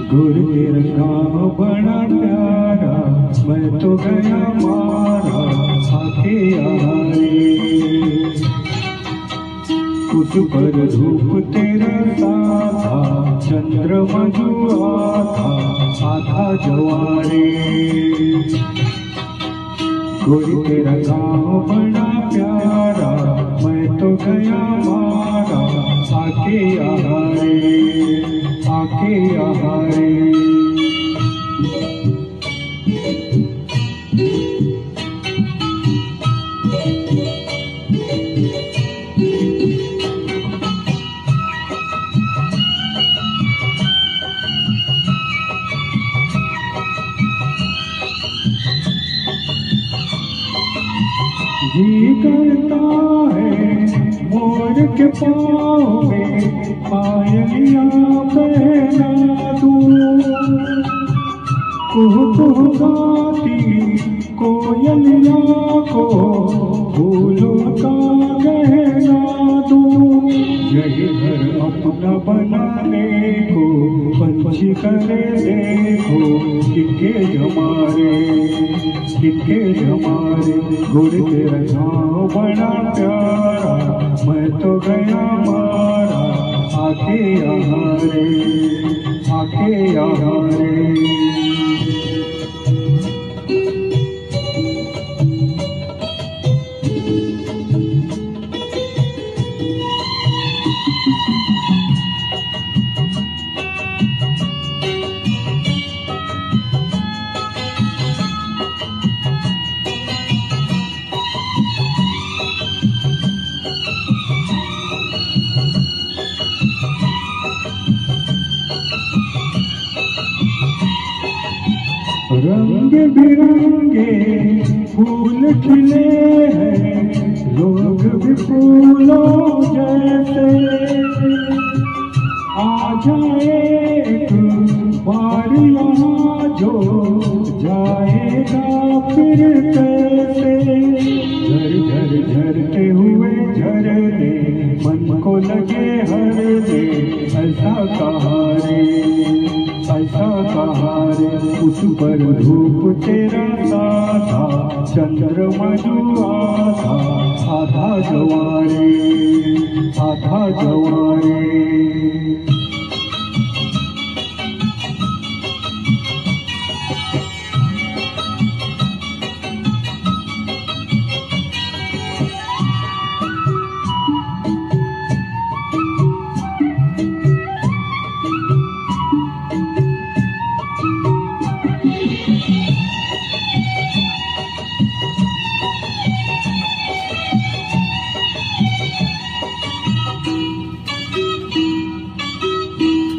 गुरु तेरा काम बड़ा प्यारा, मैं तो गया मारा आके आरे। उस पर धूप तेरा साधा, चंद्रमा जो आधा आधा जवारे। गुरु तेरा काम बड़ा प्यारा, मैं तो गया मारा आके आरे आके आहारे। जी करता है मोर के पाँव में पायलियाँ पहना दूँ। कुहू कुहू गाती कोयलियाँ को फूलों का गहना दूँ। यही घर अपना बनाने को पंछी करे देखो किनके जमारे किनके जमारे। गुरु तेरा गाँव बड़ा प्यारा, मैं तो गया मारा आके आहारे आके आहारे। रंग बिरंगे फूल खिले हैं, लोग भी फूलों जैसे। आ जाए एक बार यहाँ जो जाएगा फिर कैसे। झर झर झरते हुए झरने मन को लगे हरने, ऐसा कहारे ऐसा कहारे। उस पर धूप तेरा साधा, चंद्रमा जो आधा आधा जवारे आधा जवारे।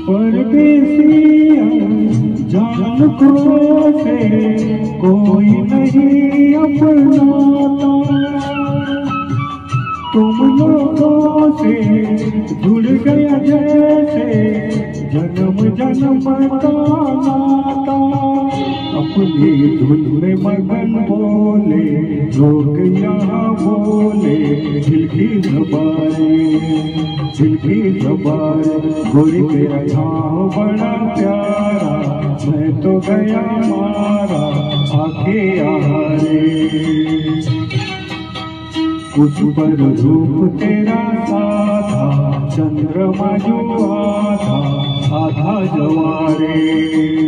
परदेसिया जान को से कोई नहीं अपनाता। तुम लोगों से जुड़ गया जैसे जन्म जन्म का नाता। अपनी धुन में मगन बोले लोग यहाँ बोले, दिल की जबारे दिल की जबारे। गुरु तेरा गाँव बड़ा प्यारा, मैं तो गया मारा आके आहारे। उस पर धूप तेरा साधा, चंद्रमा जो आधा आधा जवारे।